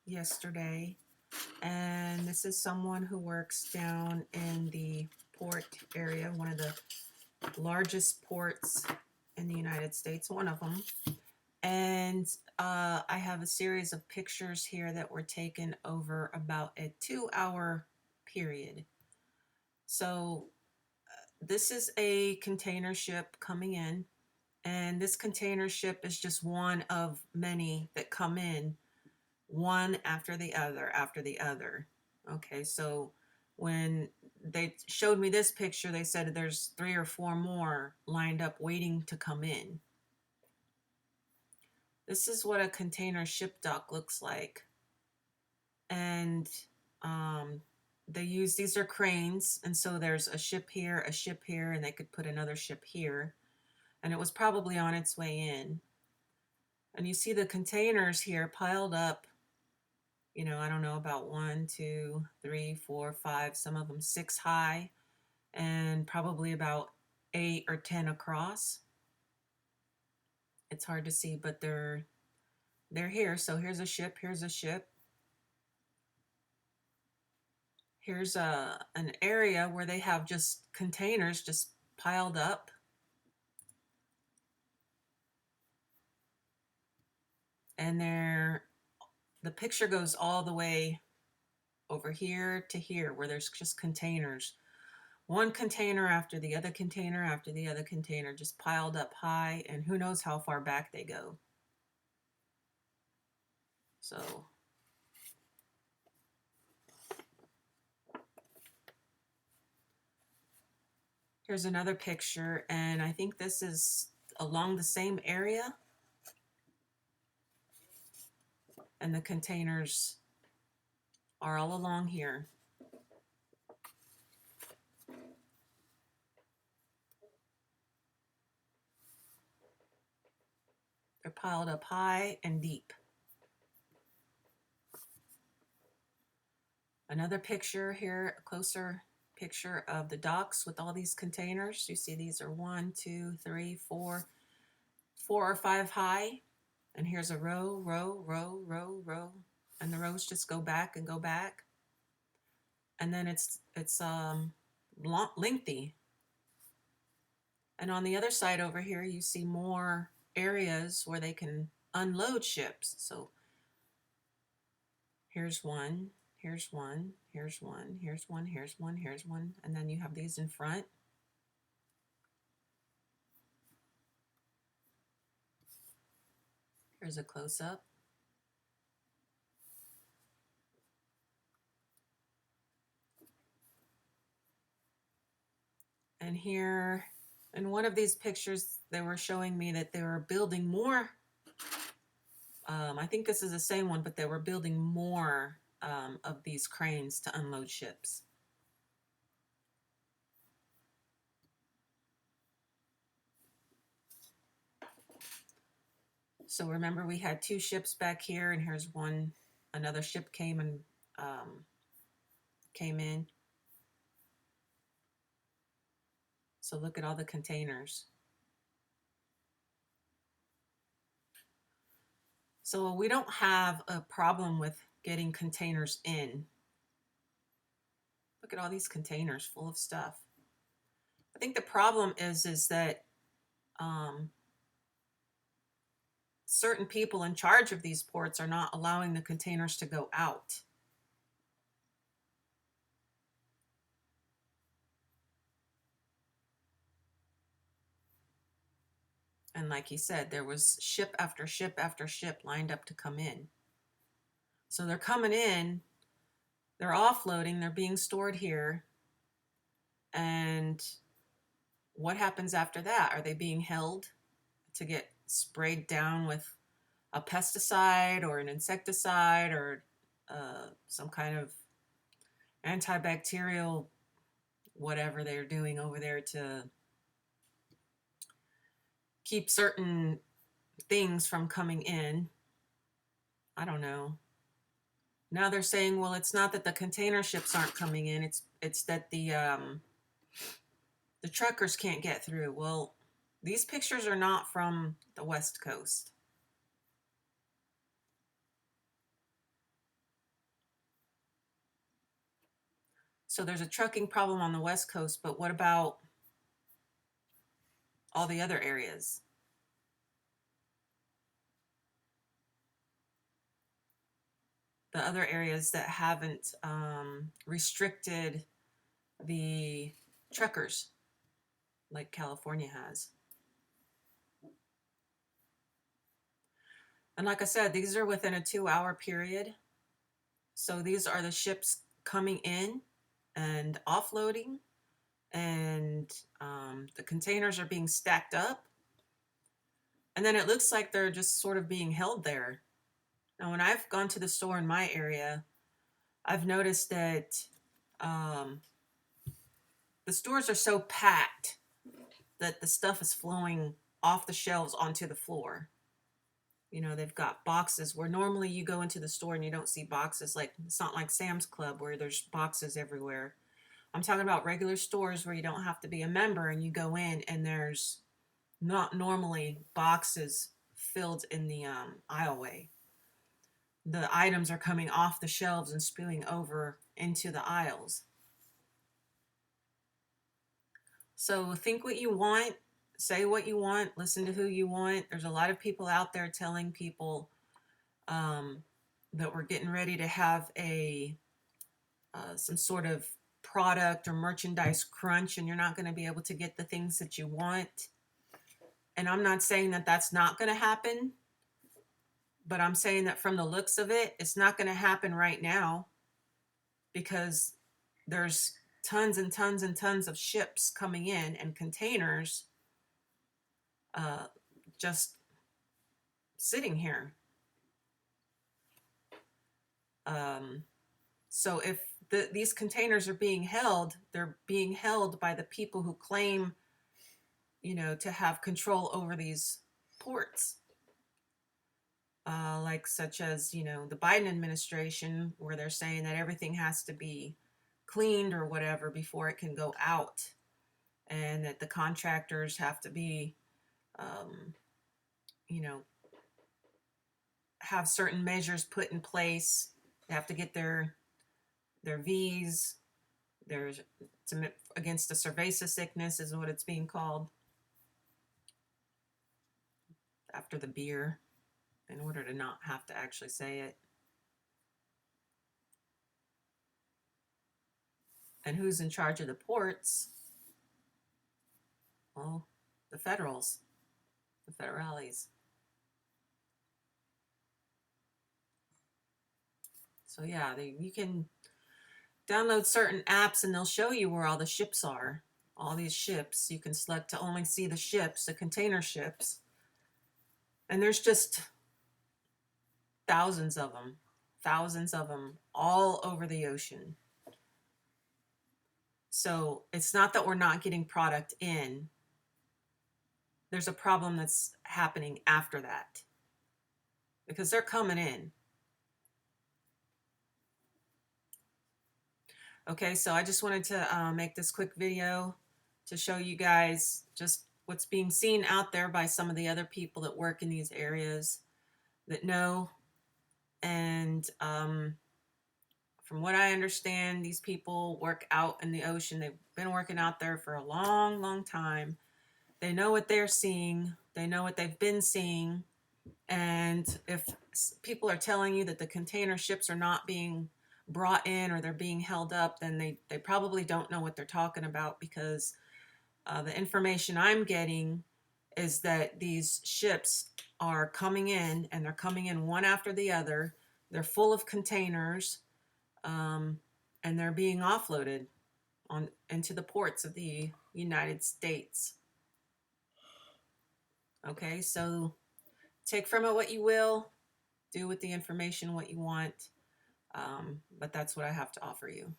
yesterday, and this is someone who works down in the port area, one of the largest ports in the United States, one of them. And I have a series of pictures here that were taken over about a 2 hour period. So this is a container ship coming in, and this container ship is just one of many that come in, one after the other after the other. Okay, so when they showed me this picture, they said there's 3 or 4 more lined up waiting to come in. This is what a container ship dock looks like. And um, these are cranes, and so there's a ship here, and they could put another ship here. And it was probably on its way in. And you see the containers here piled up, I don't know, about 1, 2, 3, 4, 5, some of them 6 high, and probably about 8 or 10 across. It's hard to see, but they're here. So here's a ship, here's a ship. Here's an area where they have just containers just piled up. And the picture goes all the way over here to here where there's just containers. One container after the other container after the other container just piled up high, and who knows how far back they go. So here's another picture, and I think this is along the same area. And the containers are all along here. They're piled up high and deep. Another picture here, a closer picture of the docks with all these containers. You see these are 1, 2, 3, 4 or 5 high. And here's a row, row, row, row, row. And the rows just go back and go back. And then it's lengthy. And on the other side over here, you see more areas where they can unload ships. So here's one, here's one, here's one, here's one, here's one, here's one. And then you have these in front. Here's a close-up. And here, in one of these pictures, they were showing me that they were building more. I think this is the same one, but they were building more of these cranes to unload ships. So remember, we had 2 ships back here, and here's one. Another ship came in. So look at all the containers. So we don't have a problem with getting containers in. Look at all these containers full of stuff. I think the problem is that certain people in charge of these ports are not allowing the containers to go out. And like he said, there was ship after ship after ship lined up to come in. So they're coming in, they're offloading, they're being stored here. And what happens after that? Are they being held to get sprayed down with a pesticide or an insecticide or some kind of antibacterial whatever they're doing over there to keep certain things from coming in? I don't know. Now they're saying, well, it's not that the container ships aren't coming in, it's that the truckers can't get through. Well, these pictures are not from the West Coast. So there's a trucking problem on the West Coast, but what about all the other areas? The other areas that haven't restricted the truckers like California has. And like I said, these are within a 2-hour period. So these are the ships coming in and offloading, and the containers are being stacked up. And then it looks like they're just sort of being held there. Now, when I've gone to the store in my area, I've noticed that um, the stores are so packed that the stuff is flowing off the shelves onto the floor. You know, they've got boxes where normally you go into the store and you don't see boxes. Like, it's not like Sam's Club where there's boxes everywhere. I'm talking about regular stores where you don't have to be a member and you go in and there's not normally boxes filled in the aisleway. The items are coming off the shelves and spewing over into the aisles. So think what you want, say what you want, listen to who you want. There's a lot of people out there telling people that we're getting ready to have a some sort of product or merchandise crunch, and you're not going to be able to get the things that you want. And I'm not saying that that's not going to happen, but I'm saying that from the looks of it, it's not going to happen right now because there's tons and tons and tons of ships coming in and containers just sitting here. So if these containers are being held, they're being held by the people who claim, you know, to have control over these ports. Like such as, you know, the Biden administration, where they're saying that everything has to be cleaned or whatever before it can go out, and that the contractors have to be, you know, have certain measures put in place. They have to get their V's. There's against the cerveza sickness is what it's being called, after the beer, in order to not have to actually say it. And who's in charge of the ports? Well, the federals, the federales. So yeah, you can download certain apps and they'll show you where all the ships are. All these ships, you can select to only see the ships, the container ships. And there's just thousands of them all over the ocean. So it's not that we're not getting product in. There's a problem that's happening after that because they're coming in. Okay, so I just wanted to make this quick video to show you guys just what's being seen out there by some of the other people that work in these areas that know. And from what I understand, these people work out in the ocean. They've been working out there for a long, long time. They know what they're seeing. They know what they've been seeing. And if people are telling you that the container ships are not being brought in or they're being held up, then they probably don't know what they're talking about, because the information I'm getting is that these ships are coming in, and they're coming in one after the other. They're full of containers, and they're being offloaded into the ports of the United States. Okay, so take from it what you will, do with the information what you want, but that's what I have to offer you.